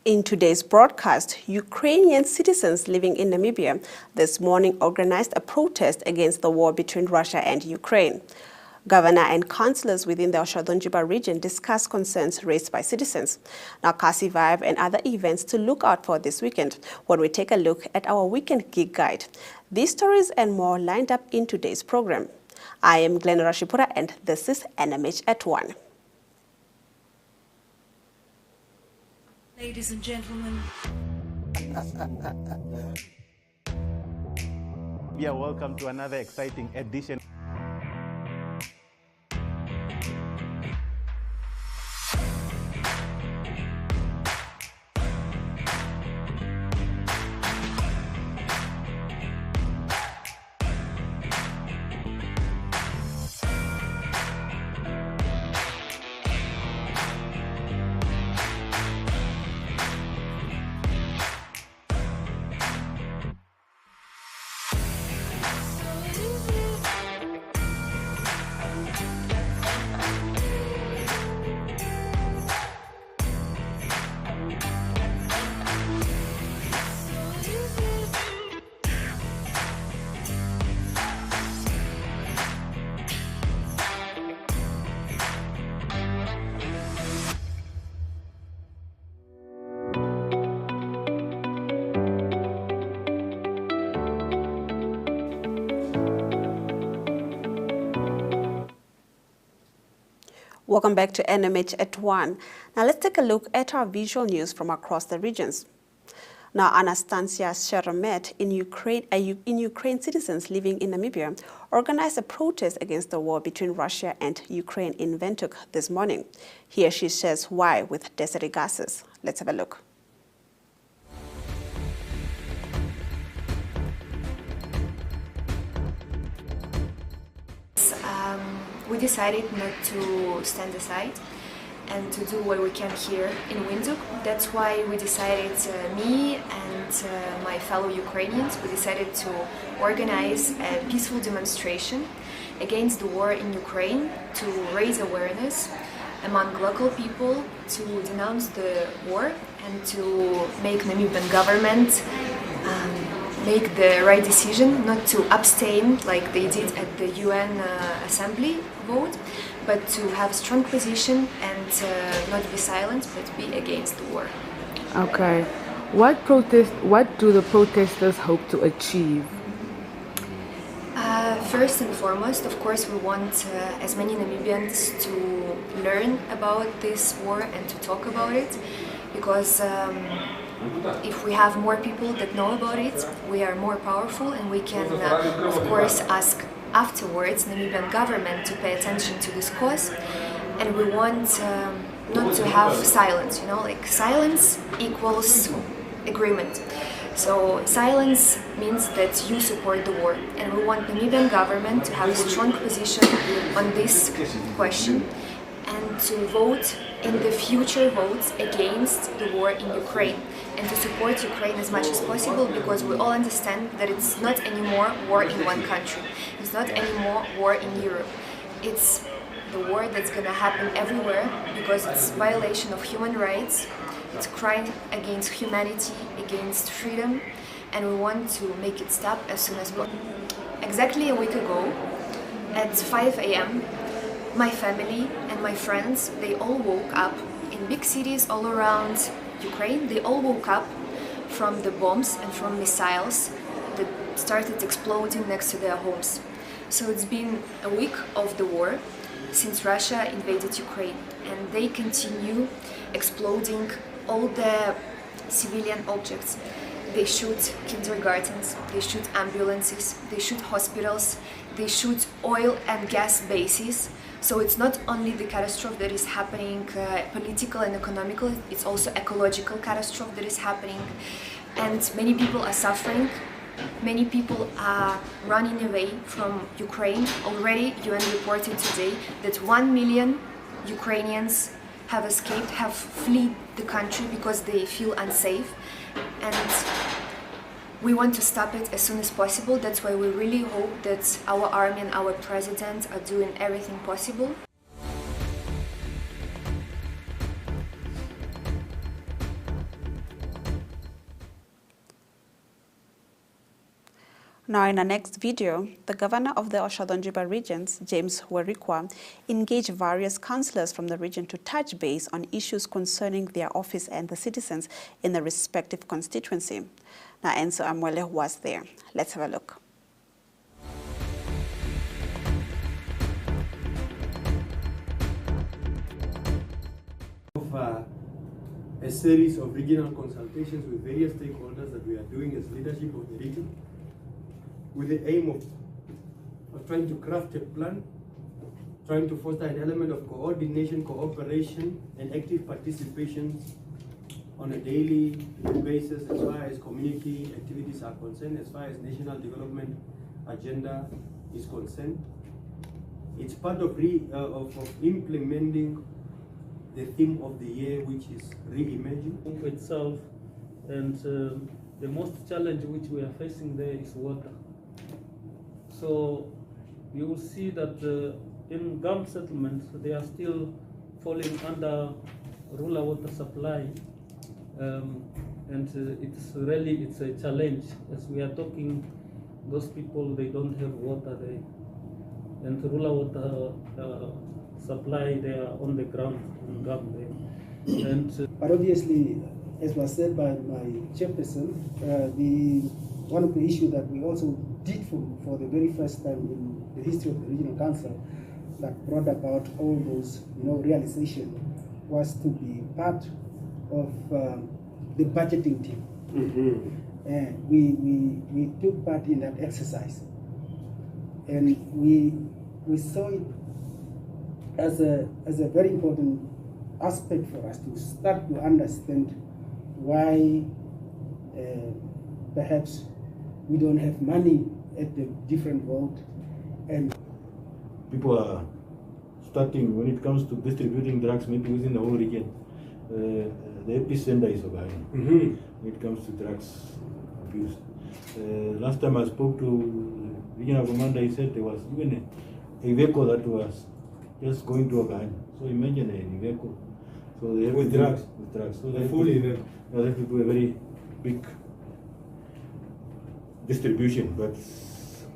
In today's broadcast, Ukrainian citizens living in Namibia this morning organized a protest against the war between Russia and Ukraine. Governor and councillors within the Oshadonjiba region discussed concerns raised by citizens. Now, Kasi Vibe and other events to look out for this weekend when we take a look at our weekend gig guide. These stories and more lined up in today's program. I am Glenn Rashipura and this is NMH at 1. Ladies and gentlemen. Yeah, welcome to another exciting edition. Welcome back to NMH at 1. Now let's take a look at our visual news from across the regions. Now, Anastasia Sheremet in Ukraine, citizens living in Namibia organized a protest against the war between Russia and Ukraine in Windhoek this morning. Here she shares why with Desiree Gasses. Let's have a look. We decided not to stand aside and to do what we can here in Windhoek. That's why we decided, me and my fellow Ukrainians, we decided to organize a peaceful demonstration against the war in Ukraine to raise awareness among local people, to denounce the war and to make Namibian government make the right decision, not to abstain like they did at the UN Assembly vote, but to have a strong position and not be silent, but be against the war. Okay. What do the protesters hope to achieve? First and foremost, of course, we want as many Namibians to learn about this war and to talk about it, because if we have more people that know about it, we are more powerful, and we can, of course, ask afterwards Namibian government to pay attention to this cause. And we want not to have silence, like silence equals agreement. So silence means that you support the war, and we want Namibian government to have a strong position on this question and to vote in the future votes against the war in Ukraine and to support Ukraine as much as possible, because we all understand that it's not anymore war in one country. It's not anymore war in Europe. It's the war that's going to happen everywhere, because it's violation of human rights, it's crime against humanity, against freedom, and we want to make it stop as soon as possible. Exactly a week ago, at 5 a.m., my family and my friends, they all woke up in big cities all around Ukraine. They all woke up from the bombs and from missiles that started exploding next to their homes. So it's been a week of the war since Russia invaded Ukraine, and they continue exploding all the civilian objects. They shoot kindergartens, they shoot ambulances, they shoot hospitals, they shoot oil and gas bases. So it's not only the catastrophe that is happening, political and economical, it's also ecological catastrophe that is happening. And many people are suffering, many people are running away from Ukraine. Already UN reported today that 1 million Ukrainians have escaped, have fled the country because they feel unsafe. And we want to stop it as soon as possible. That's why we really hope that our army and our president are doing everything possible. Now, in our next video, the governor of the Oshadonjiba regions, James Werikwa, engaged various councillors from the region to touch base on issues concerning their office and the citizens in the respective constituency. Now, Enzo Amwele was there. Let's have a look. A series of regional consultations with various stakeholders that we are doing as leadership of the region, with the aim of trying to craft a plan, trying to foster an element of coordination, cooperation, and active participation on a daily basis as far as community activities are concerned, as far as national development agenda is concerned. It's part of implementing the theme of the year, which is reimagine itself, and the most challenge which we are facing there is water. So you will see that in GAM settlements they are still falling under rural water supply, and it's a challenge. As we are talking, those people, they don't have water there, and rural water supply, they are on the ground in GAM there. And but obviously, as was said by my chairperson, one of the issues that we also did for the very first time in the history of the regional council that brought about all those realization was to be part of the budgeting team. And we took part in that exercise, and we saw it as a very important aspect for us to start to understand why perhaps we don't have money at the different vote. And people are starting, when it comes to distributing drugs, maybe within the whole region, the epicenter is Ogaden when it comes to drugs abuse. Last time I spoke to regional commander, he said there was even a vehicle that was just going to Ogaden. So imagine a vehicle. So they have with drugs. With drugs. So The full vehicle. They have to do a very big distribution, but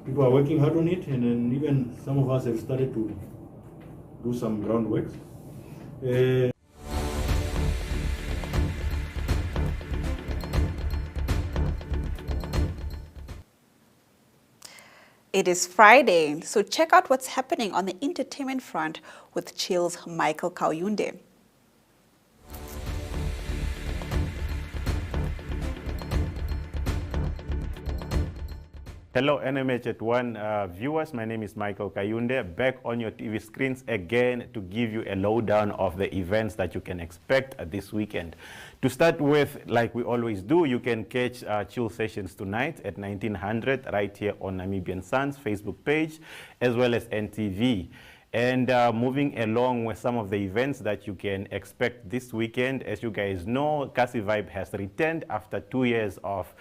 people are working hard on it, and then even some of us have started to do some groundwork. It is Friday, so check out what's happening on the entertainment front with Chill's Michael Kauyunde. Hello NMH at 1 viewers, my name is Michael Kayunde, back on your TV screens again to give you a lowdown of the events that you can expect this weekend. To start with, like we always do, you can catch Chill Sessions tonight at 1900 right here on Namibian Sun's Facebook page as well as NTV. And moving along with some of the events that you can expect this weekend, as you guys know, Kasi Vibe has returned after 2 years of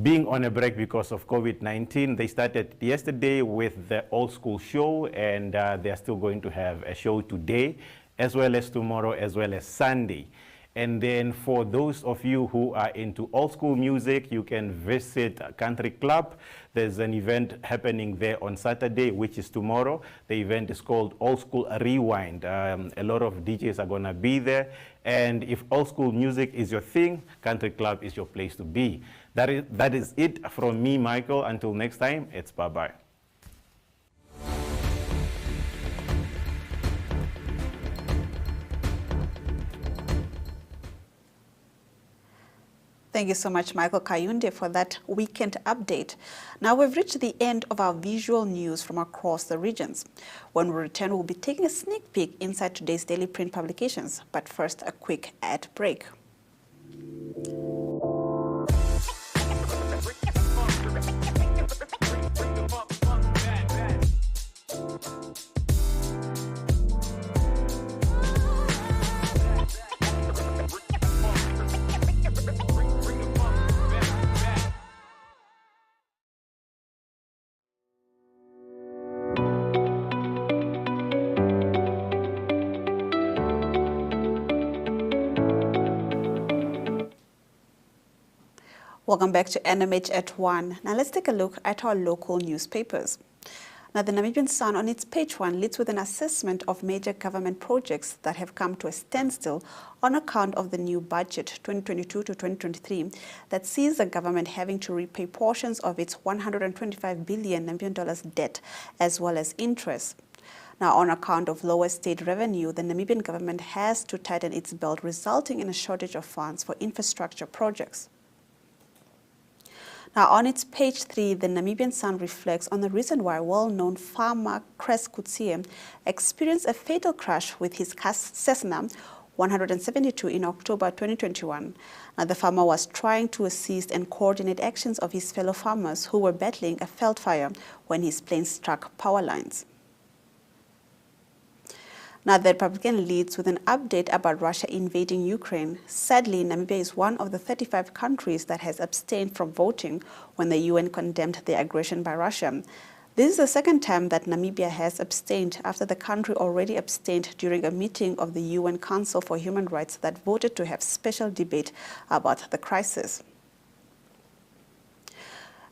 being on a break because of COVID-19. They started yesterday with the old school show, and they're still going to have a show today, as well as tomorrow, as well as Sunday. And then for those of you who are into old school music, you can visit Country Club. There's an event happening there on Saturday, which is tomorrow. The event is called Old School Rewind. A lot of DJs are gonna be there. And if old school music is your thing, Country Club is your place to be. That is it from me, Michael. Until next time, it's bye-bye. Thank you so much, Michael Kayunde, for that weekend update. Now we've reached the end of our visual news from across the regions. When we return, we'll be taking a sneak peek inside today's daily print publications. But first, a quick ad break. Welcome back to NMH at 1. Now let's take a look at our local newspapers. Now the Namibian Sun on its page 1 leads with an assessment of major government projects that have come to a standstill on account of the new budget 2022 to 2023 that sees the government having to repay portions of its $125 billion Namibian debt as well as interest. Now, on account of lower state revenue, the Namibian government has to tighten its belt, resulting in a shortage of funds for infrastructure projects. Now, on its page 3, the Namibian Sun reflects on the reason why well-known farmer Chris Kutsie experienced a fatal crash with his Cessna 172 in October 2021. Now, the farmer was trying to assist and coordinate actions of his fellow farmers who were battling a veld fire when his plane struck power lines. Now, the Republican leads with an update about Russia invading Ukraine. Sadly, Namibia is one of the 35 countries that has abstained from voting when the UN condemned the aggression by Russia. This is the second time that Namibia has abstained after the country already abstained during a meeting of the UN Council for Human Rights that voted to have special debate about the crisis.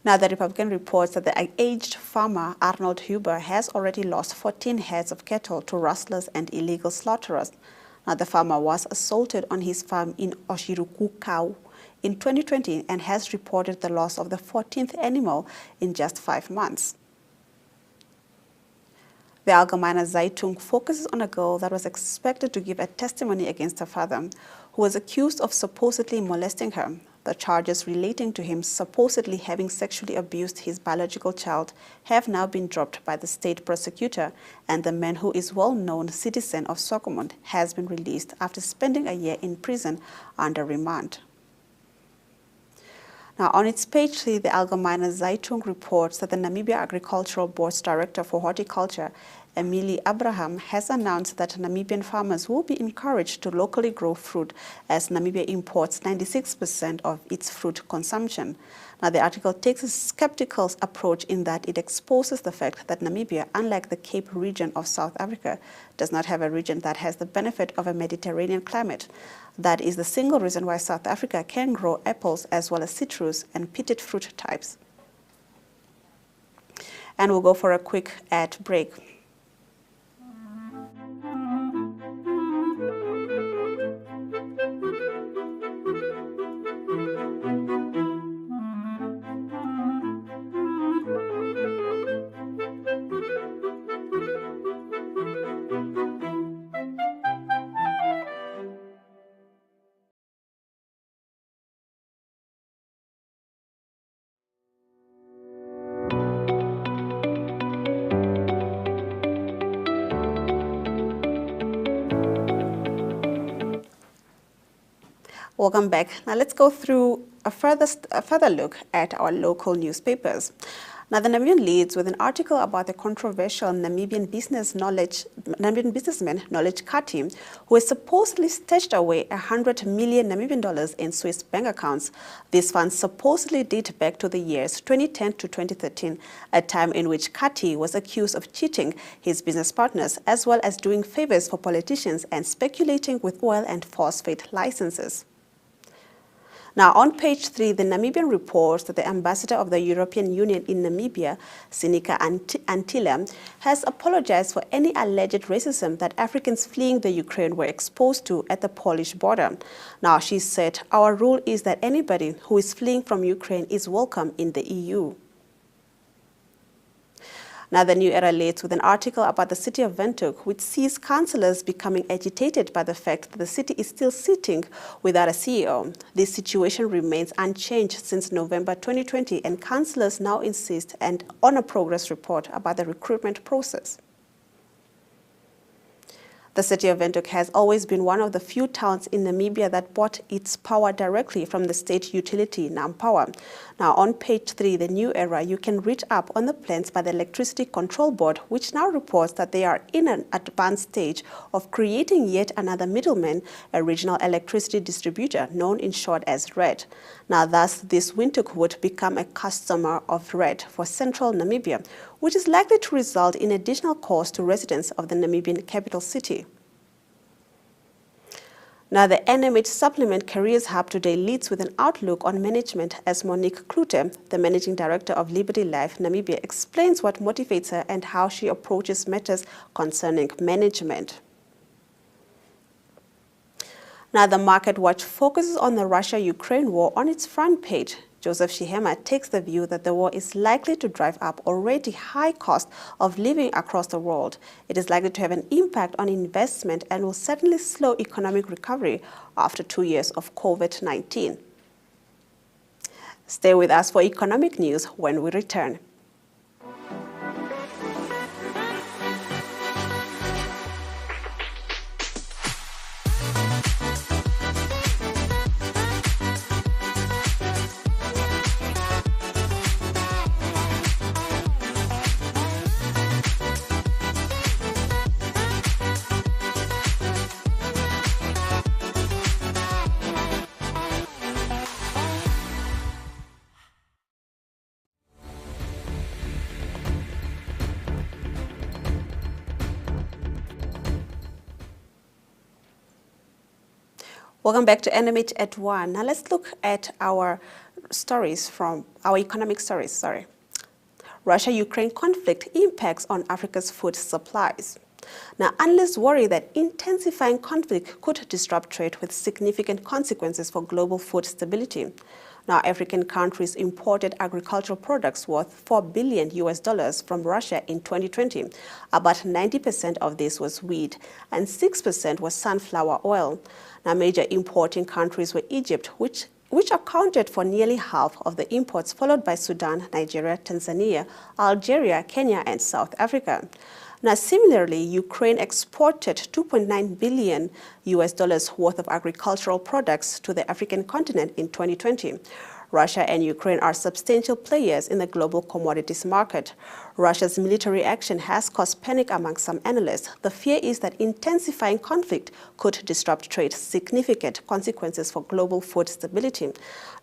Now, the Republican reports that the aged farmer Arnold Huber has already lost 14 heads of cattle to rustlers and illegal slaughterers. Now, the farmer was assaulted on his farm in Oshirukukau in 2020 and has reported the loss of the 14th animal in just 5 months. The Allgemeine Zeitung focuses on a girl that was expected to give a testimony against her father, who was accused of supposedly molesting her. The charges relating to him supposedly having sexually abused his biological child have now been dropped by the state prosecutor, and the man, who is a well-known citizen of Swakopmund, has been released after spending a year in prison under remand. Now, on its page 3, the Allgemeine Zeitung reports that the Namibia Agricultural Board's Director for Horticulture, Emily Abraham, has announced that Namibian farmers will be encouraged to locally grow fruit, as Namibia imports 96% of its fruit consumption. Now, the article takes a skeptical approach in that it exposes the fact that Namibia, unlike the Cape region of South Africa, does not have a region that has the benefit of a Mediterranean climate. That is the single reason why South Africa can grow apples as well as citrus and petite fruit types. And we'll go for a quick ad break. Welcome back. Now let's go through a further look at our local newspapers. Now, the Namibian leads with an article about the controversial Namibian businessman Knowledge Kati, who has supposedly stashed away 100 million Namibian dollars in Swiss bank accounts. These funds supposedly date back to the years 2010 to 2013, a time in which Kati was accused of cheating his business partners, as well as doing favors for politicians and speculating with oil and phosphate licenses. Now, on page 3, the Namibian reports that the ambassador of the European Union in Namibia, Sinika Antila, has apologized for any alleged racism that Africans fleeing the Ukraine were exposed to at the Polish border. Now, she said, "Our rule is that anybody who is fleeing from Ukraine is welcome in the EU." Now, the New Era leads with an article about the city of Windhoek, which sees councillors becoming agitated by the fact that the city is still sitting without a CEO. This situation remains unchanged since November 2020, and councillors now insist on a progress report about the recruitment process. The city of Windhoek has always been one of the few towns in Namibia that bought its power directly from the state utility, Nampower. Now, on page 3, the New Era, you can read up on the plans by the Electricity Control Board, which now reports that they are in an advanced stage of creating yet another middleman, a regional electricity distributor, known in short as RED. Now, thus, this Windhoek would become a customer of RED for central Namibia, which is likely to result in additional costs to residents of the Namibian capital city. Now, the NMH Supplement Careers Hub today leads with an outlook on management as Monique Klute, the Managing Director of Liberty Life Namibia, explains what motivates her and how she approaches matters concerning management. Now, the Market Watch focuses on the Russia-Ukraine war on its front page. Joseph Shihema takes the view that the war is likely to drive up already high cost of living across the world. It is likely to have an impact on investment and will certainly slow economic recovery after 2 years of COVID-19. Stay with us for economic news when we return. Welcome back to NMH at 1. Now let's look at our economic stories. Russia-Ukraine conflict impacts on Africa's food supplies. Now, analysts worry that intensifying conflict could disrupt trade with significant consequences for global food stability. Now, African countries imported agricultural products worth $4 billion from Russia in 2020. About 90% of this was wheat and 6% was sunflower oil. Now, major importing countries were Egypt, which accounted for nearly half of the imports, followed by Sudan, Nigeria, Tanzania, Algeria, Kenya, and South Africa. Now, similarly, Ukraine exported $2.9 billion worth of agricultural products to the African continent in 2020. Russia and Ukraine are substantial players in the global commodities market. Russia's military action has caused panic among some analysts. The fear is that intensifying conflict could disrupt trade, significant consequences for global food stability.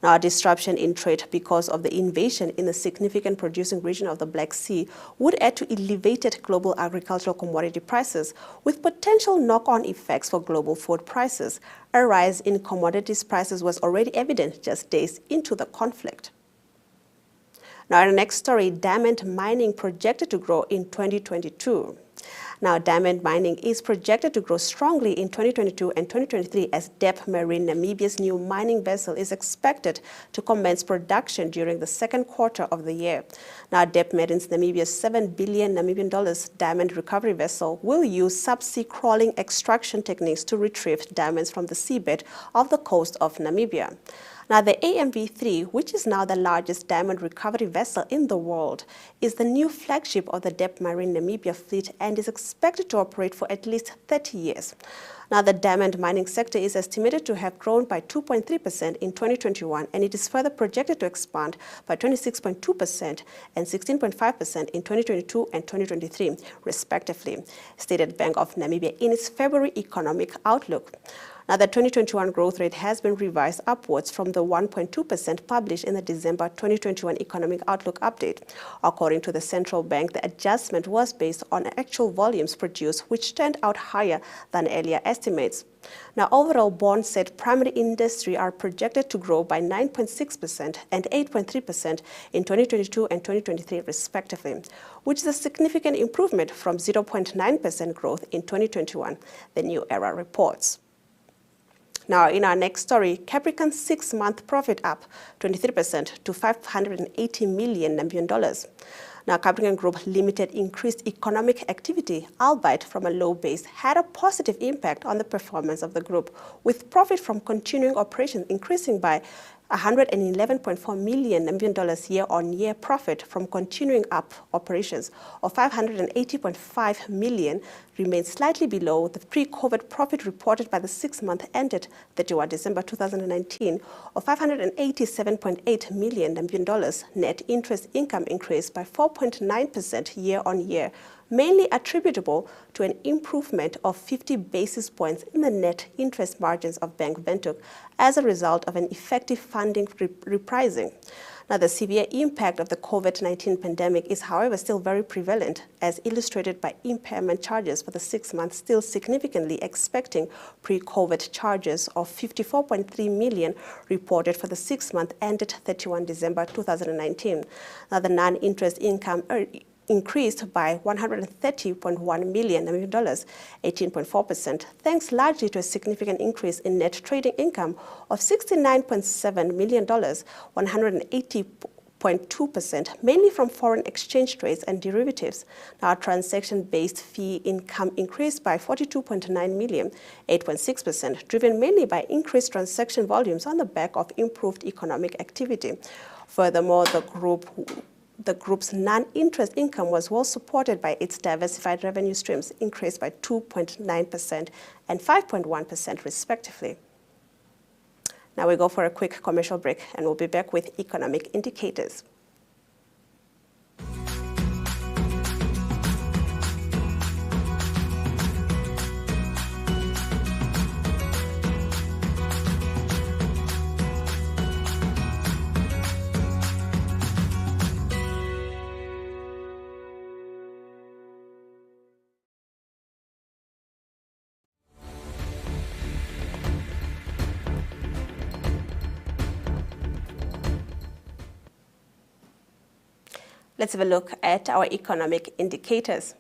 Now, a disruption in trade because of the invasion in the significant producing region of the Black Sea would add to elevated global agricultural commodity prices, with potential knock-on effects for global food prices. A rise in commodities prices was already evident just days into the conflict. Now, in the next story, diamond mining projected to grow in 2022. Now, diamond mining is projected to grow strongly in 2022 and 2023 as Dep Marine, Namibia's new mining vessel, is expected to commence production during the second quarter of the year. Now, Dep Marine's Namibia's $7 billion Namibian diamond recovery vessel will use subsea crawling extraction techniques to retrieve diamonds from the seabed of the coast of Namibia. Now, the AMV3, which is now the largest diamond recovery vessel in the world, is the new flagship of the Dep Marine Namibia fleet and is expected to operate for at least 30 years. Now, the diamond mining sector is estimated to have grown by 2.3% in 2021, and it is further projected to expand by 26.2% and 16.5% in 2022 and 2023, respectively, stated Bank of Namibia in its February economic outlook. Now, the 2021 growth rate has been revised upwards from the 1.2% published in the December 2021 Economic Outlook update. According to the central bank, the adjustment was based on actual volumes produced, which turned out higher than earlier estimates. Now, overall, bonds said primary industry are projected to grow by 9.6% and 8.3% in 2022 and 2023, respectively, which is a significant improvement from 0.9% growth in 2021, the New Era reports. Now, in our next story, Capricorn's 6-month profit up 23% to $580 million Namibian dollars. Now, Capricorn Group Limited increased economic activity, albeit from a low base, had a positive impact on the performance of the group, with profit from continuing operations increasing by $111.4 million Namibian dollars year-on-year. Profit from continuing operations of $580.5 million remains slightly below the pre-COVID profit reported by the 6-month ended 31 December 2019 of $587.8 million Namibian dollars. Net interest income increased by 4.9% year-on-year mainly attributable to an improvement of 50 basis points in the net interest margins of Bank Windhoek as a result of an effective funding repricing. Now, the severe impact of the COVID-19 pandemic is, however, still very prevalent, as illustrated by impairment charges for the 6 months, still significantly expecting pre-COVID charges of 54.3 million reported for the 6 months ended 31 December 2019. Now, the non-interest income increased by $130.1 million, 18.4%, thanks largely to a significant increase in net trading income of $69.7 million, 180.2%, mainly from foreign exchange trades and derivatives. Now, transaction-based fee income increased by $42.9 million, 8.6%, driven mainly by increased transaction volumes on the back of improved economic activity. Furthermore, the group's non-interest income was well supported by its diversified revenue streams, increased by 2.9% and 5.1% respectively. Now we go for a quick commercial break and we'll be back with economic indicators. Let's have a look at our economic indicators.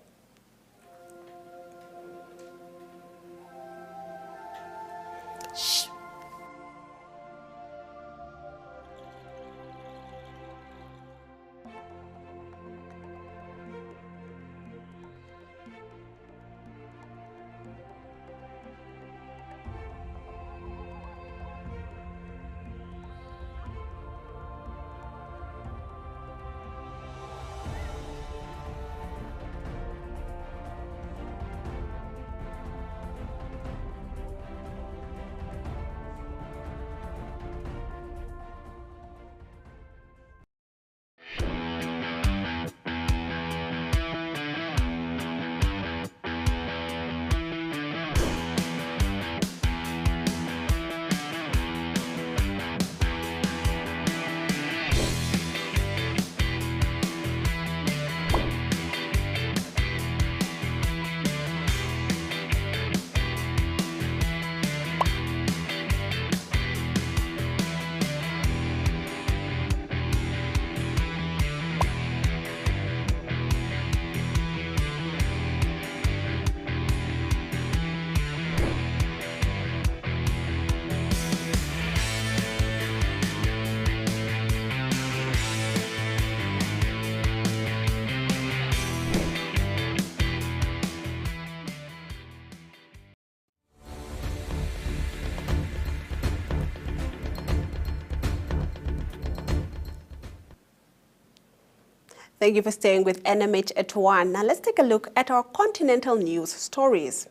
Thank you for staying with NMH at 1. Now let's take a look at our continental news stories.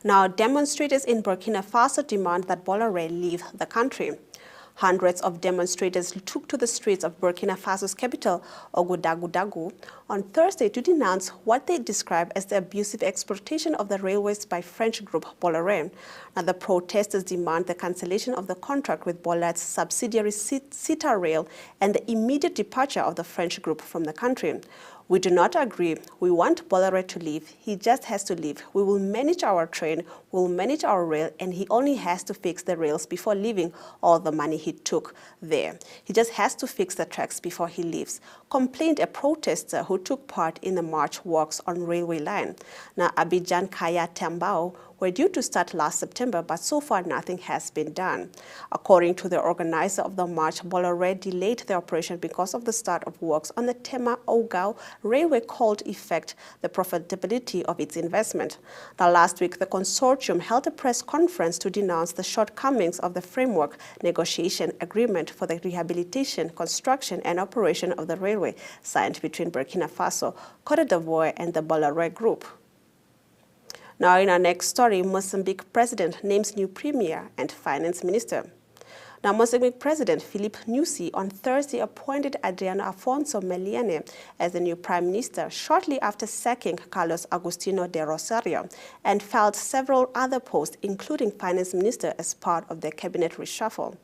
Now, demonstrators in Burkina Faso demand that Bolloré leave the country. Hundreds of demonstrators took to the streets of Burkina Faso's capital, Ouagadougou, on Thursday to denounce what they describe as the abusive exploitation of the railways by French group Bolloré. Now, the protesters demand the cancellation of the contract with Bolloré's subsidiary Cita Rail and the immediate departure of the French group from the country. We do not agree. We want Bolloré to leave. He just has to leave. We will manage our train, we will manage our rail, and he only has to fix the rails before leaving all the money he took there. He just has to fix the tracks before he leaves, complained a protester who took part in the march walks on railway line. Now, Abidjan Kaya Tambao were due to start last September, but so far nothing has been done. According to the organizer of the march, Bolloré delayed the operation because of the start of works on the Tema-Ougou railway called effect the profitability of its investment. Now, last week, the consortium held a press conference to denounce the shortcomings of the framework negotiation agreement for the rehabilitation, construction, and operation of the railway signed between Burkina Faso, Côte d'Ivoire, and the Bolloré Group. Now, in our next story, Mozambique president names new premier and finance minister. Now, Mozambique President Filipe Nyusi on Thursday appointed Adriano Afonso Meliane as the new prime minister shortly after sacking Carlos Agostinho de Rosario and filled several other posts, including finance minister, as part of the cabinet reshuffle.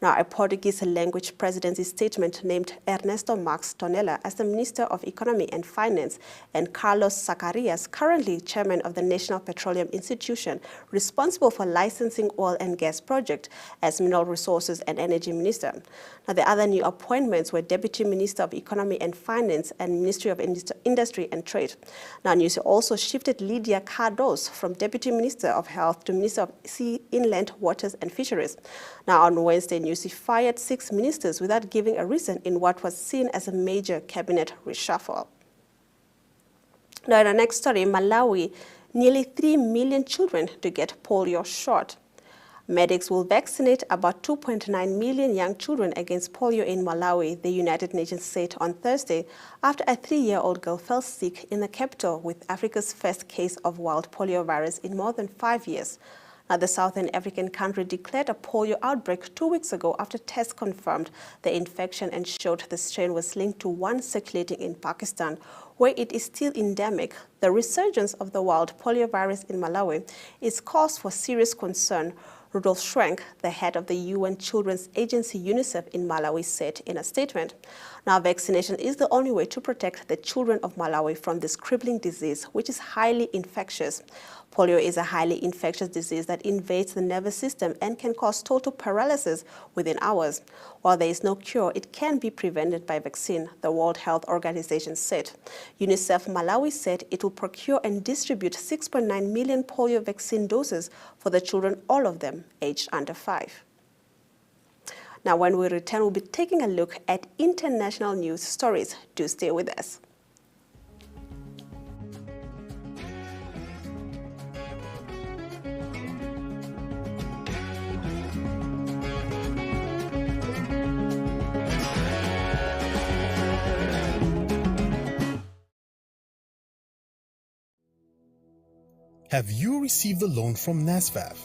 Now, a Portuguese-language presidency statement named Ernesto Marques Tonela as the Minister of Economy and Finance and Carlos Zacarias, currently chairman of the National Petroleum Institution, responsible for licensing oil and gas projects, as Mineral Resources and Energy Minister. Now, the other new appointments were Deputy Minister of Economy and Finance and Ministry of Industry and Trade. Now, Nyusi also shifted Lydia Cardos from Deputy Minister of Health to Minister of Sea, Inland Waters and Fisheries. Now, on Wednesday, Nyusi fired 6 ministers without giving a reason in what was seen as a major cabinet reshuffle. Now, in our next story, Malawi, nearly 3 million children to get polio shot. Medics will vaccinate about 2.9 million young children against polio in Malawi, the United Nations said on Thursday, after a 3-year-old girl fell sick in the capital with Africa's first case of wild polio virus in more than 5 years. Now, the Southern African country declared a polio outbreak 2 weeks ago after tests confirmed the infection and showed the strain was linked to one circulating in Pakistan, where it is still endemic. The resurgence of the wild polio virus in Malawi is cause for serious concern, Rudolf Schwenk, the head of the UN Children's Agency UNICEF in Malawi, said in a statement. Now, vaccination is the only way to protect the children of Malawi from this crippling disease, which is highly infectious. Polio is a highly infectious disease that invades the nervous system and can cause total paralysis within hours. While there is no cure, it can be prevented by vaccine, the World Health Organization said. UNICEF Malawi said it will procure and distribute 6.9 million polio vaccine doses for the children, all of them aged under 5. Now, when we return, we'll be taking a look at international news stories. Do stay with us. Have you received a loan from NSFAF?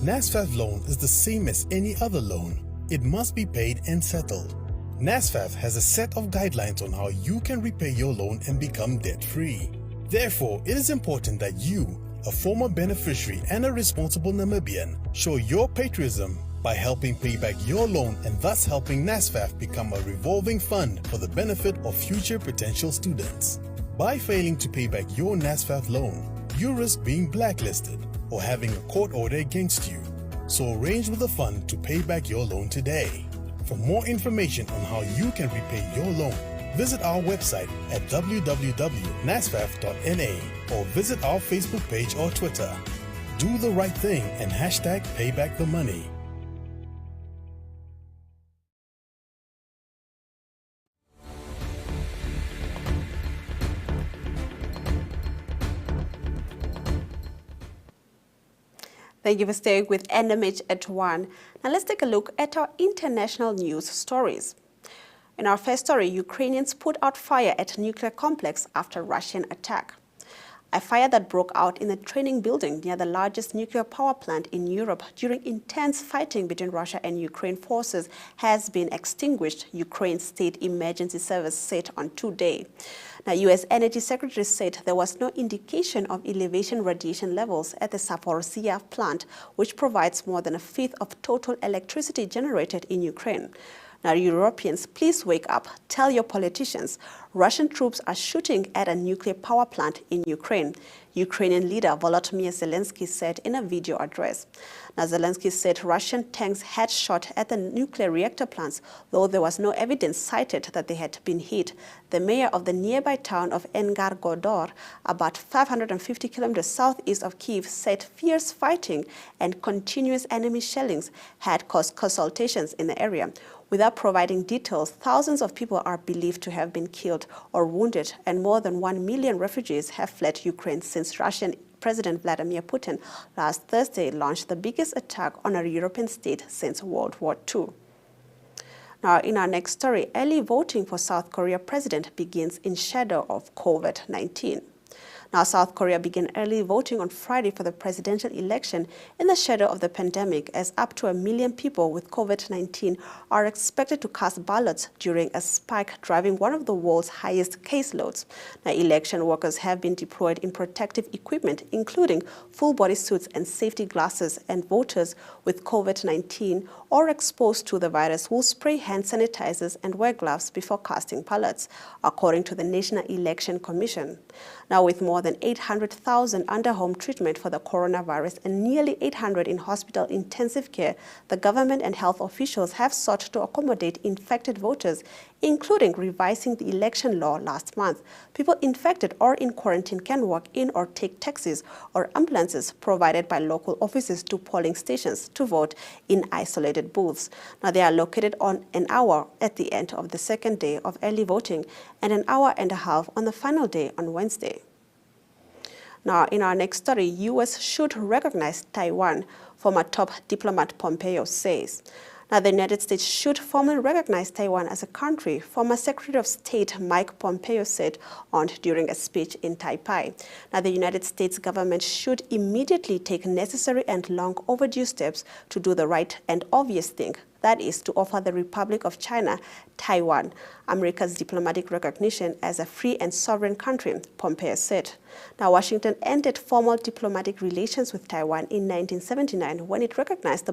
NSFAF loan is the same as any other loan. It must be paid and settled. NSFAF has a set of guidelines on how you can repay your loan and become debt-free. Therefore, it is important that you, a former beneficiary and a responsible Namibian, show your patriotism by helping pay back your loan and thus helping NSFAF become a revolving fund for the benefit of future potential students. By failing to pay back your NSFAF loan, you risk being blacklisted or having a court order against you. So arrange with the fund to pay back your loan today. For more information on how you can repay your loan, visit our website at www.nasfaf.na or visit our Facebook page or Twitter. Do the right thing and hashtag #paybackthemoney. Thank you for staying with NMH at 1. Now let's take a look at our international news stories. In our first story, Ukrainians put out fire at nuclear complex after Russian attack. A fire that broke out in a training building near the largest nuclear power plant in Europe during intense fighting between Russia and Ukraine forces has been extinguished, Ukraine's State Emergency Service said on Tuesday. Now, U.S. Energy Secretary said there was no indication of elevation radiation levels at the Zaporizhzhia plant, which provides more than a fifth of total electricity generated in Ukraine. Now, Europeans, please wake up. Tell your politicians. Russian troops are shooting at a nuclear power plant in Ukraine. Ukrainian leader Volodymyr Zelensky said in a video address. Now, Zelensky said Russian tanks had shot at the nuclear reactor plants, though there was no evidence cited that they had been hit. The mayor of the nearby town of Engargodor, about 550 kilometers southeast of Kyiv, said fierce fighting and continuous enemy shellings had caused consultations in the area. Without providing details, thousands of people are believed to have been killed or wounded, and more than 1 million refugees have fled Ukraine since Russian President Vladimir Putin last Thursday launched the biggest attack on a European state since World War II. Now, in our next story, early voting for South Korea president begins in shadow of COVID-19. Now, South Korea began early voting on Friday for the presidential election in the shadow of the pandemic, as up to 1 million people with COVID-19 are expected to cast ballots during a spike driving one of the world's highest caseloads. Now, election workers have been deployed in protective equipment, including full-body suits and safety glasses, and voters with COVID-19 or exposed to the virus will spray hand sanitizers and wear gloves before casting ballots, according to the National Election Commission. Now, with more than 800,000 under home treatment for the coronavirus and nearly 800 in hospital intensive care, the government and health officials have sought to accommodate infected voters, including revising the election law last month. People infected or in quarantine can walk in or take taxis or ambulances provided by local offices to polling stations to vote in isolated booths. Now, they are located on an hour at the end of the second day of early voting and an hour and a half on the final day on Wednesday. Now, in our next story, U.S. should recognize Taiwan, former top diplomat Pompeo says. Now, the United States should formally recognize Taiwan as a country, former Secretary of State Mike Pompeo said during a speech in Taipei. Now, the United States government should immediately take necessary and long overdue steps to do the right and obvious thing, that is, to offer the Republic of China, Taiwan, America's diplomatic recognition as a free and sovereign country, Pompeo said. Now, Washington ended formal diplomatic relations with Taiwan in 1979 when it recognized the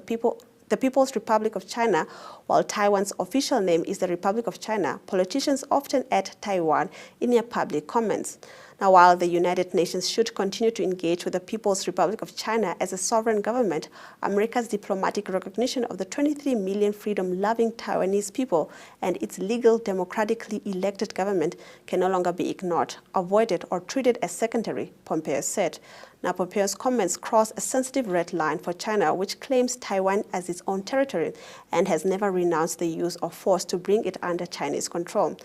People's Republic of China. While Taiwan's official name is the Republic of China, politicians often add Taiwan in their public comments. Now, while the United Nations should continue to engage with the People's Republic of China as a sovereign government, America's diplomatic recognition of the 23 million freedom-loving Taiwanese people and its legal, democratically elected government can no longer be ignored, avoided, or treated as secondary, Pompeo said. Now, Pompeo's comments cross a sensitive red line for China, which claims Taiwan as its own territory and has never renounced the use of force to bring it under Chinese control.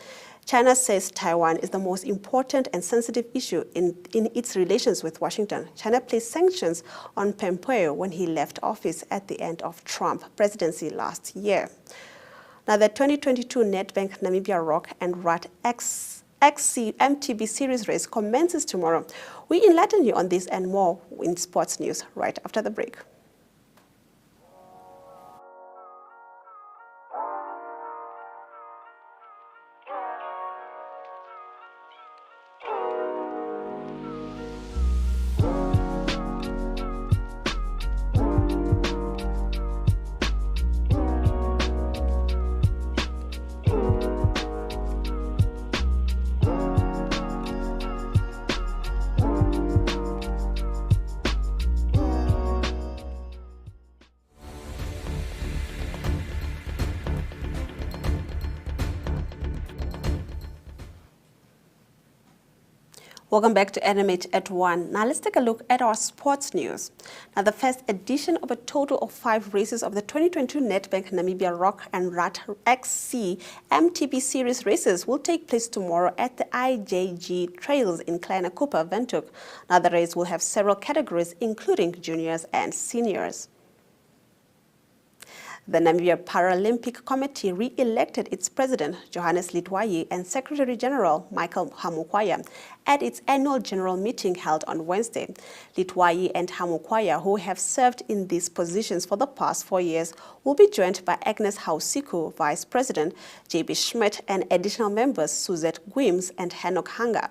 China says Taiwan is the most important and sensitive issue in its relations with Washington. China placed sanctions on Pompeo when he left office at the end of Trump's presidency last year. Now, the 2022 Nedbank Namibia Rock and Rat XC MTB Series race commences tomorrow. We enlighten you on this and more in sports news right after the break. Welcome back to NMH at 1. Now let's take a look at our sports news. Now, the first edition of a total of 5 races of the 2022 Nedbank Namibia Rock and Rat XC MTB Series races will take place tomorrow at the IJG Trails in Kleine Cooper, Windhoek. Now, the race will have several categories, including juniors and seniors. The Namibia Paralympic Committee re-elected its president, Johannes Litwaye, and Secretary General Michael Hamukwaya at its annual general meeting held on Wednesday. Litwaye and Hamukwaya, who have served in these positions for the past 4 years, will be joined by Agnes Hausiku, Vice President, J.B. Schmidt, and additional members Suzette Gwims and Henok Hanga.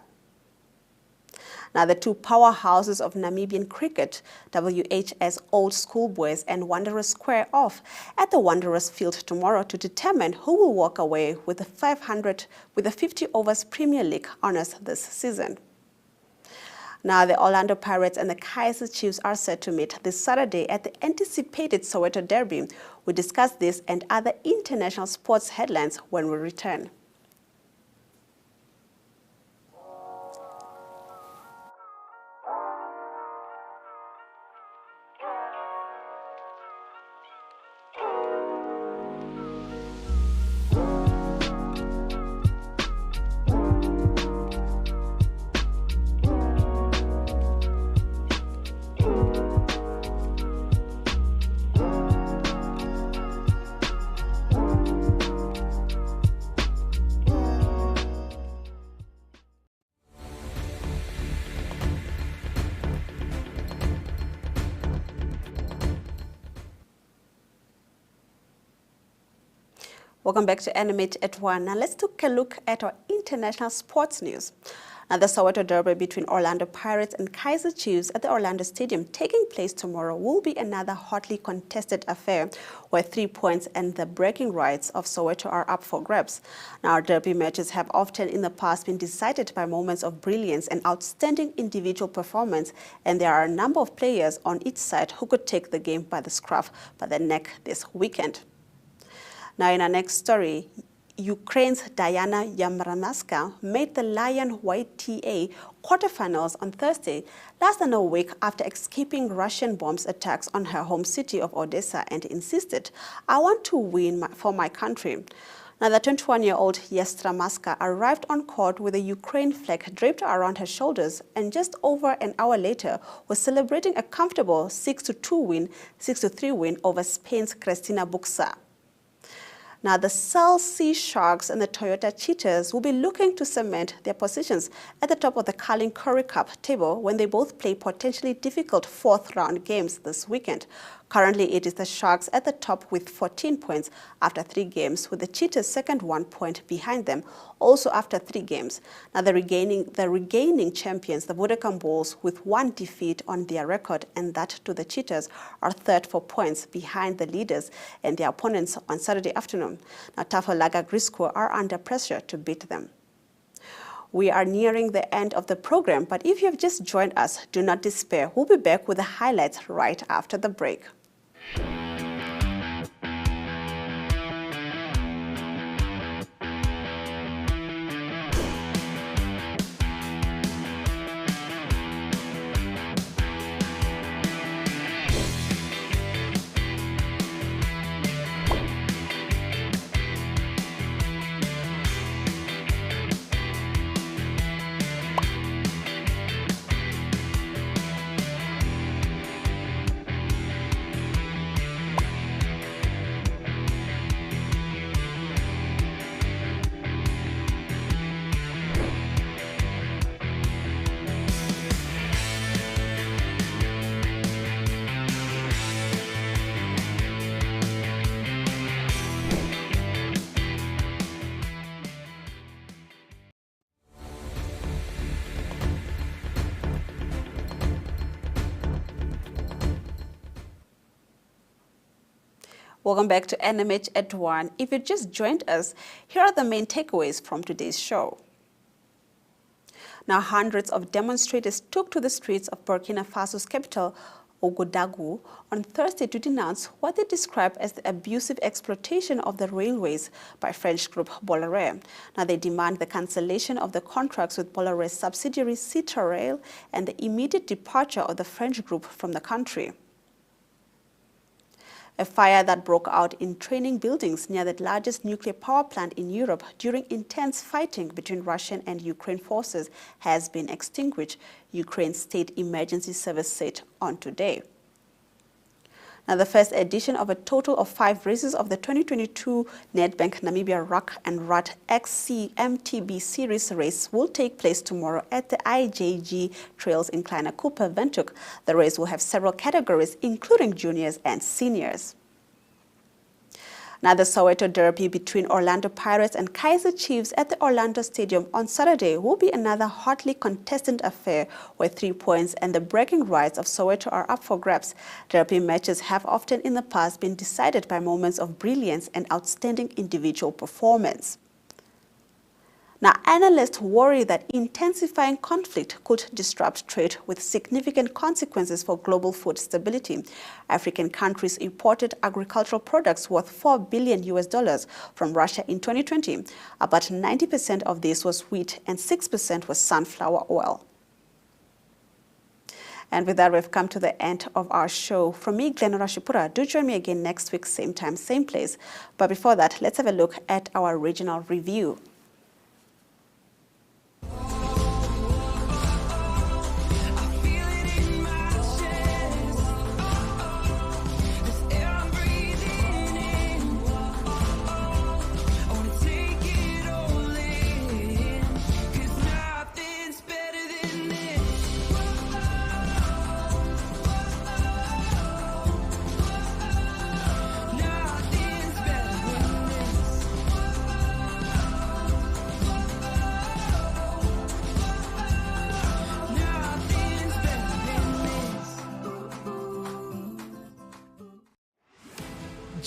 Now, the two powerhouses of Namibian cricket, WHS Old Schoolboys and Wanderers, square off at the Wanderers Field tomorrow to determine who will walk away with the 50 overs Premier League honours this season. Now, the Orlando Pirates and the Kaizer Chiefs are set to meet this Saturday at the anticipated Soweto Derby. We discuss this and other international sports headlines when we return. Welcome back to NMH at 1. Now let's take a look at our international sports news. Now the Soweto Derby between Orlando Pirates and Kaizer Chiefs at the Orlando Stadium taking place tomorrow will be another hotly contested affair where 3 points and the bragging rights of Soweto are up for grabs. Now derby matches have often in the past been decided by moments of brilliance and outstanding individual performance, and there are a number of players on each side who could take the game by the scruff by the neck this weekend. Now in our next story, Ukraine's Diana Yamramaska made the Lion YTA quarterfinals on Thursday, less than a week after escaping Russian bombs attacks on her home city of Odessa, and insisted, "I want to win for my country." Now, the 21-year-old Yastramaska arrived on court with a Ukraine flag draped around her shoulders, and just over an hour later was celebrating a comfortable 6-3 win over Spain's Cristina Buxa. Now, the Cell Sea Sharks and the Toyota Cheetahs will be looking to cement their positions at the top of the Carling Curry Cup table when they both play potentially difficult fourth-round games this weekend. Currently, it is the Sharks at the top with 14 points after 3 games, with the Cheetahs second 1 point behind them, also after 3 games. Now, the regaining champions, the Vodacom Bulls, with 1 defeat on their record, and that to the Cheetahs, are third 4 points behind the leaders and their opponents on Saturday afternoon. Now, Tafalaga Grisco are under pressure to beat them. We are nearing the end of the program, but if you have just joined us, do not despair. We'll be back with the highlights right after the break. Welcome back to NMH at 1. If you just joined us, here are the main takeaways from today's show. Now, hundreds of demonstrators took to the streets of Burkina Faso's capital, Ouagadougou, on Thursday to denounce what they described as the abusive exploitation of the railways by French group Bolloré. Now, they demand the cancellation of the contracts with Bolloré's subsidiary Citrail and the immediate departure of the French group from the country. A fire that broke out in training buildings near the largest nuclear power plant in Europe during intense fighting between Russian and Ukraine forces has been extinguished, Ukraine's State Emergency Service said on today. Now, the first edition of a total of 5 races of the 2022 Nedbank Namibia Rock and Rut XCMTB Series race will take place tomorrow at the IJG Trails in Kleine Cooper, Windhoek. The race will have several categories, including juniors and seniors. Now, the Soweto Derby between Orlando Pirates and Kaizer Chiefs at the Orlando Stadium on Saturday will be another hotly contested affair where 3 points and the bragging rights of Soweto are up for grabs. Derby matches have often in the past been decided by moments of brilliance and outstanding individual performance. Now, analysts worry that intensifying conflict could disrupt trade with significant consequences for global food stability. African countries imported agricultural products worth $4 billion from Russia in 2020. About 90% of this was wheat and 6% was sunflower oil. And with that, we've come to the end of our show. From me, Glenora Shipura, do join me again next week, same time, same place. But before that, let's have a look at our regional review.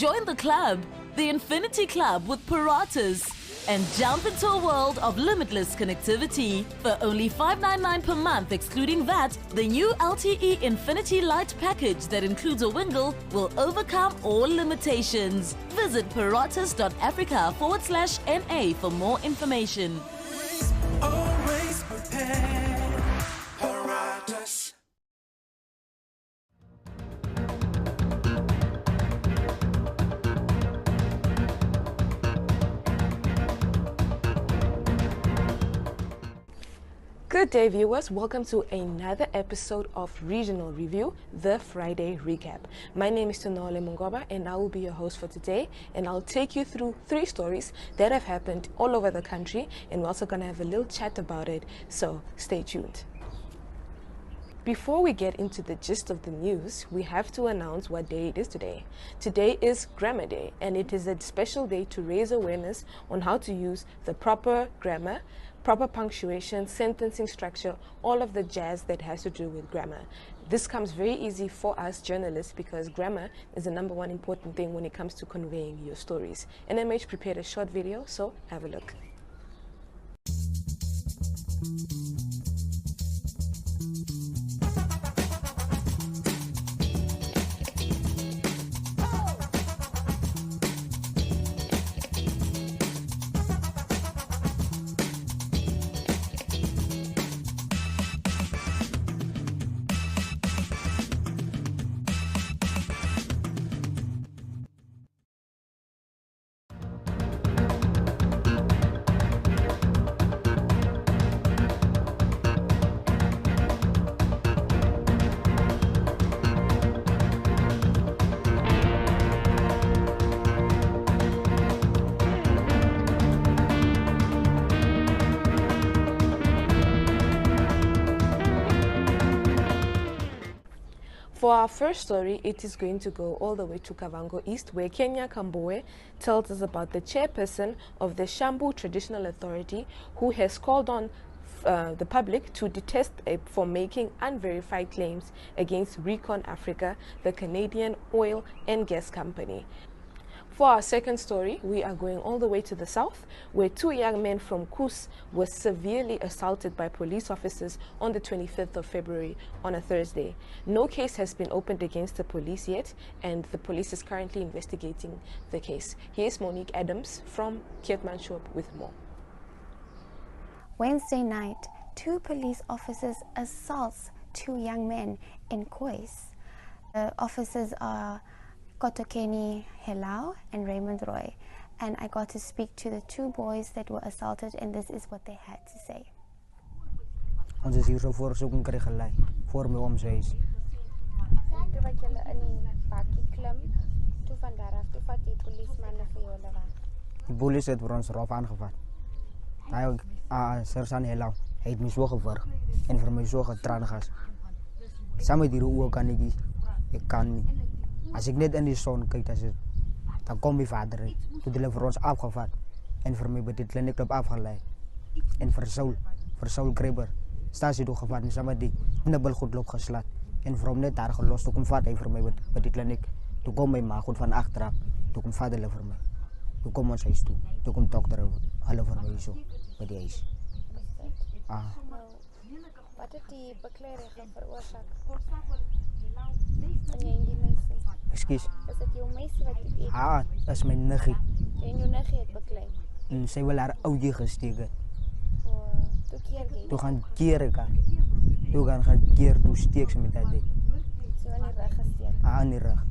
Join the club, the Infinity Club with Paratus, and jump into a world of limitless connectivity. For only $599 per month excluding VAT, the new LTE Infinity Lite package that includes a wingle will overcome all limitations. Visit paratus.africa/NA for more information. Always prepared. Paratus. Good day, viewers. Welcome to another episode of Regional Review, the Friday recap. My name is Tonole Mungoba, and I will be your host for today. And I'll take you through 3 stories that have happened all over the country, and we're also going to have a little chat about it. So stay tuned. Before we get into the gist of the news, we have to announce what day it is today. Today is Grammar Day, and it is a special day to raise awareness on how to use the proper grammar, proper punctuation, sentencing structure, all of the jazz that has to do with grammar. This comes very easy for us journalists because grammar is the number one important thing when it comes to conveying your stories. NMH prepared a short video, so have a look. For our first story, it is going to go all the way to Kavango East, where Kenya Kambowe tells us about the chairperson of the Shambu Traditional Authority, who has called on the public to detest for making unverified claims against Recon Africa, the Canadian oil and gas company. For our second story, we are going all the way to the south, where 2 young men from Kus were severely assaulted by police officers on the 25th of February on a Thursday. No case has been opened against the police yet, and the police is currently investigating the case. Here's Monique Adams from Keetmanshoop with more. Wednesday night, 2 police officers assaults 2 young men in Kois. The officers are Kotokeni Helau and Raymond Roy, and I got to speak to the 2 boys that were assaulted, and this is what they had to say. Ons is hier so voor soeking kry gelei voor my oom se huis. Toe wat julle in die bakkie klim, toe van daar af toe vat die polismanne vir julle weg. Die polisie het vir ons rop aangevat. Hy Sersan Helau, hy het my so gewurg en vir my so getraangas. Saam met die oë kan ek kan nie. As ek net in die son kyk, dan kom my vader uit. Toe hulle vir ons afgevat en vir my by die kliniek op afgelei. En vir Saul Kreber, stasie toe gevat en saam met die knibbel goed loop geslat. En vir hom net daar gelos, toe kom vat hy vir my by die kliniek. Toe kom my ma goed van agteraf, toe kom vat hulle vir my. Toe kom ons huis toe, toe kom dokter hulle vir my so by die huis. Wat het die bekleding veroorsaak? En jy en die meisie? Excuse? Is dit jou meisie wat jy eet? Dat is my niggie. En jou niggie het beklei? En sy wil haar oudjie gesteek het. Toe keer jy? Toe gaan keer ek haar. Toe gaan keer, toe steek sy met haar dik. So in die rug gesteek? In die rug.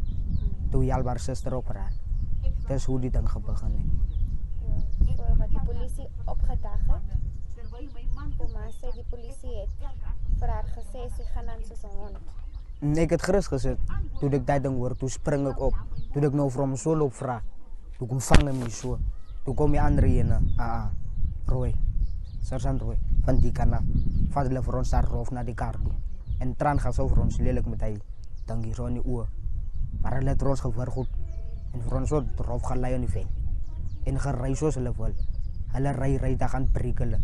Toe help haar suster op haar. Dis hoe die ding begin het. So wat die polisie opgedag het, ouma sê die polisie het vir haar gesê sy gaan aan soos 'n hond. Ek het gerus gesit. Toe ek daai ding hoor, toe spring ek op. Toe ek nou vir hom so loop vra. Toe kom vang hy my so. Toe kom die ander ene, Roy. Sergeant Roy van die kana. Vat hulle vir ons daar roof na die kar toe. En traan gaan so vir ons lelik met hy ding hier so in die oë. Maar hulle het ons gehoor goed. En vir ons so roof gelei in die veld. En gery soos hulle wil. Hulle ry, daar gaan breek hulle.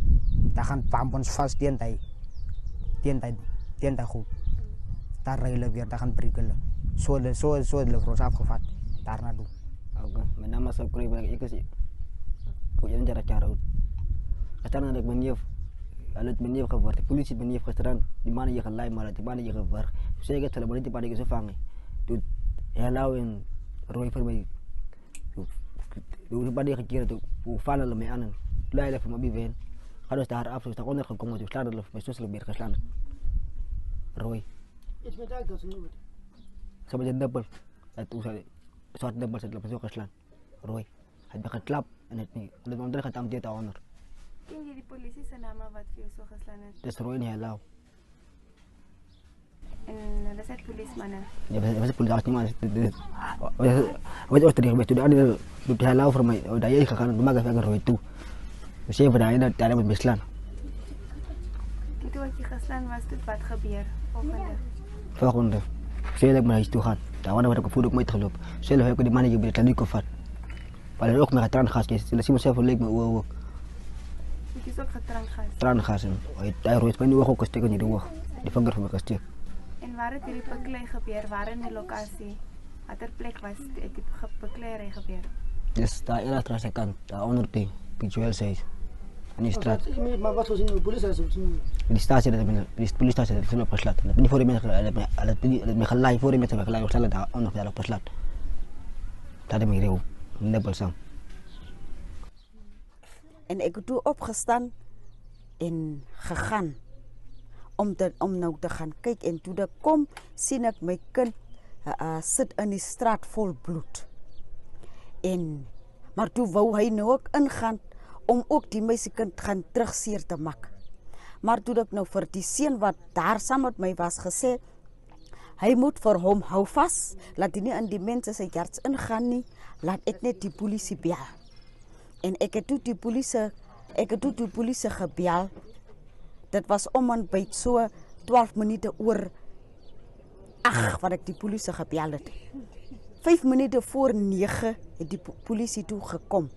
Daar gaan pamp ons vas teen hy goed. Daar ry hulle weer, daar gaan breek hulle. So hulle vir ons afgevat, daarna toe. Mijn naam is Kroijberg. Ik is een jaar oud. Gisteren had ik mijn neef, gewerkt. De politie mijn neef gisteren, die mannen je gelijk, maar die mannen je gewerkt. Zeker het maar niet die mannen je zo vangen. Doe helemaal en rooi voor mij. Doe mannen gekeren, doe vallen me aan. Leider van mijn been. Ga dus daar af, zo is daar onder gekomen, dus slaan mijn zus weer geslaan. Rooi. Iets met dat nu. Zo met een dubbel. Het zwart dubbel zit op zo geslaan. Rooi. Hij heeft geklapt en het niet. En het onder gaat aan dit onder. Ken je die politie zijn naam wat voor jou zo geslaan is? Het is rooi en helemaal. En dat zijn politiemannen? Ja, dat is politie man. Wat is er gebeurd? Toen de andere doet hij helemaal voor mij. Dat jij gegaan en toen maak ik even rooi toe. Dus even daar daar moet beslaan. Toen wat je geslaan was, dit wat gebeurt? Volgende. Zelf heb ik naar huis toe gaan. Daar waren we op voet ook mee gelopen. Zelf heb ik die mannen bij de kliniek gevat. Maar er ook met traangas. Ze zien mezelf leek me ook. Het is ook getraangas? Traangas. Hij rooit mij nu ook een stuk in de oog. Die vinger van me gesteek. En waar het die beklei gebeurt? Waar in de locatie? Wat er plek was die bekleierij gebeurt? Dus daar in de straat kant. Daaronder die Pichuel 6. In die straat. Maar wat was in de politie? Die statie dat de politiestatie dat op geslaat. Dat niet voor die mensen, dat me gelijk voor die mensen gelijk opstellen daar onder daar op geslaat. Dat heb ik hier nebel sam. En ik heb toen opgestaan en gegaan om nou te gaan kijken. En toen ik kom, zie ik mijn kind zit in die straat vol bloed. Maar toen wou hij nou ook ingaan om ook die meisiekind gaan terugseer te maken. Maar toen ik nou vir die seun wat daar saam met my was gesê, hy moet vir hom hou vas, laat hy nie in die mense se herts ingaan nie, laat ek net die polisie bel. En ek het toe die polisie gebel. Dit was om en by so 12 minute oor 8 wat ek die polisie gebel het. 5 minute voor 9 het die polisie toe gekom.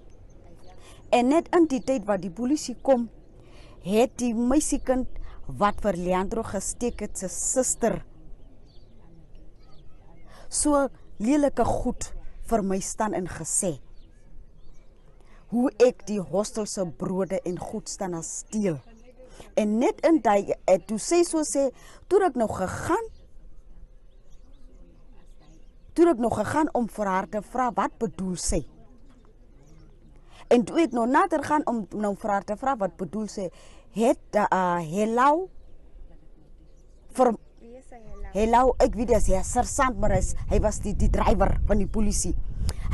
En net in die tyd wat die polisie kom, het die meisiekind wat vir Leandro gesteek het, sy suster, so lelike goed vir my staan en gesê, hoe ek die hostelse brode en goed staan as steel. En net in die, toe sy so sê, toe ek nog gegaan om vir haar te vra, wat bedoel sy? En toe ek nou nader gaan om nou vir haar te vra, wat bedoel sy, het Helau, ek weet as hy sersant, maar hy was die drywer van die polisie.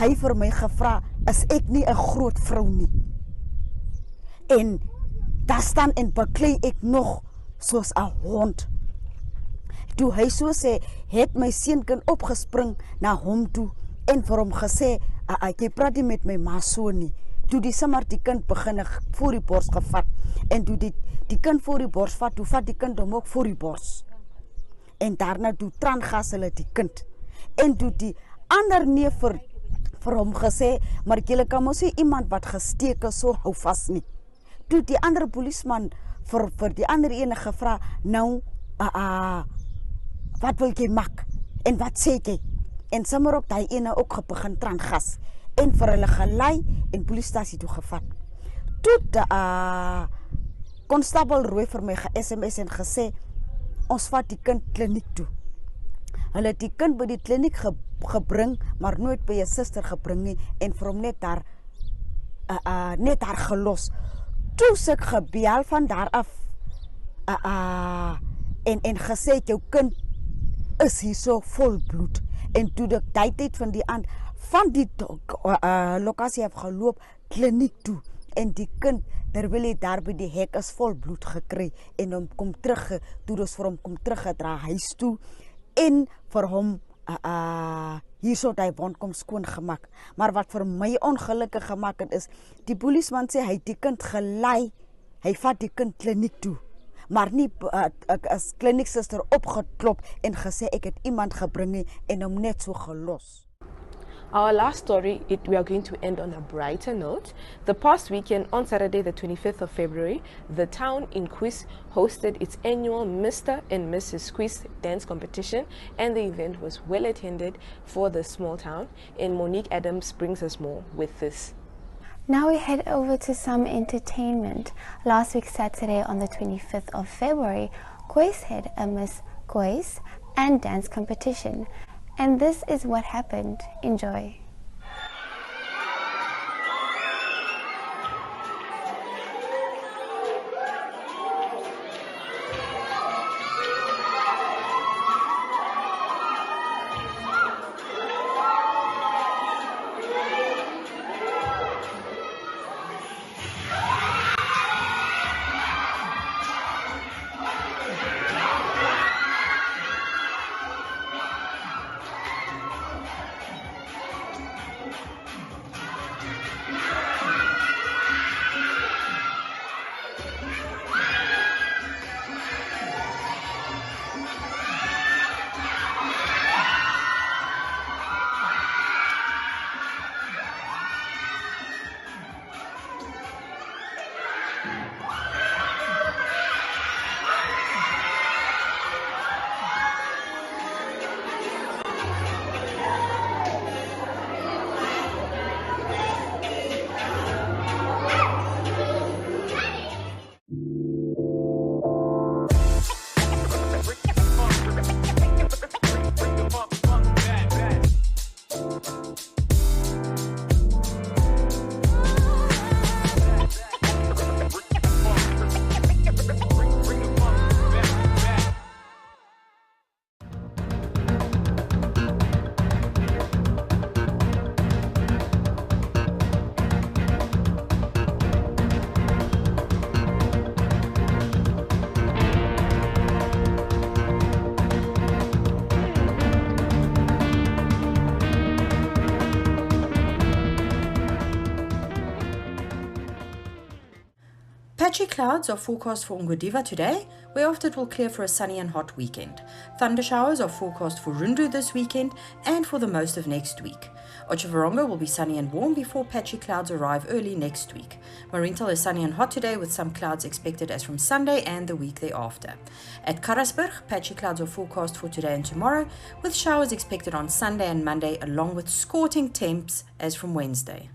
Hy vir my gevra, is ek nie 'n groot vrou nie? En daar staan en beklei ek nog soos 'n hond. Toe hy so sê, het my seunkind opgespring na hom toe en vir hom gesê, jy praat nie met my ma so nie. Toe die sommer die kind begin voor die bors gevat. En toe die kind voor die bors vat, toe vat die kind hom ook voor die bors. En daarna toe traangas hulle die kind. En toe die ander neef vir hom gesê, maar julle kan mos nie iemand wat gesteek is so hou vas nie. Toe die ander polisman vir die ander ene gevra, nou, wat wil jy maak? En wat sê jy? En sommer ook die ene ook begin traangas. En vir hulle gelei en polistasie toe gevat. Toe die konstabel Rooi vir my ge-SMS en gesê, ons vat die kind kliniek toe. Hulle het die kind by die kliniek gebring, maar nooit by 'n suster gebring nie en vir hom net daar gelos. Toe se ek gebel van daar af en gesê jou kind is hier so vol bloed. En toe die tyd van die aand van die lokasie heb geloop kliniek toe en die kind terwyl hy daar by die hek is vol bloed gekry en hom kom terug, toe dus vir hom kom teruggedra huis toe en vir hom hierso het hy wond kom skoon gemaak. Maar wat vir my ongelukkig gemaak het is, die polisman sê hy het die kind gelei, hy vat die kind kliniek toe. Maar nie as klinieksuster opgeklop en gesê ek het iemand gebring nie en hom net so gelos. Our last story, we are going to end on a brighter note. The past weekend, on Saturday the 25th of February, the town in Quiz hosted its annual Mr. and Mrs. Quiz dance competition, and the event was well attended for the small town. And Monique Adams brings us more with this. Now we head over to some entertainment. Last week Saturday on the 25th of February, Quiz had a Miss Quiz and dance competition. And this is what happened. Enjoy. Patchy clouds are forecast for Ngodiva today, whereafter it will clear for a sunny and hot weekend. Thunder showers are forecast for Rundu this weekend and for the most of next week. Otjiwarongo will be sunny and warm before patchy clouds arrive early next week. Mariental is sunny and hot today with some clouds expected as from Sunday and the week thereafter. At Karasburg, patchy clouds are forecast for today and tomorrow, with showers expected on Sunday and Monday along with scorching temps as from Wednesday.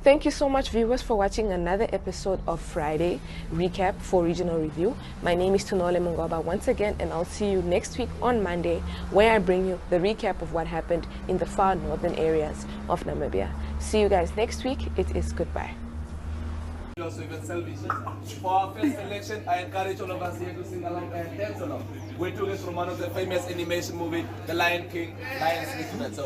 Thank you so much, viewers, for watching another episode of Friday Recap for Regional Review. My name is Tunole Mungoba once again, and I'll see you next week on Monday, where I bring you the recap of what happened in the far northern areas of Namibia. See you guys next week. It is goodbye. For our first selection, I encourage all of us here to sing along and dance along. We're doing this from one of the famous animation movie, The Lion King, Lion Smith. So,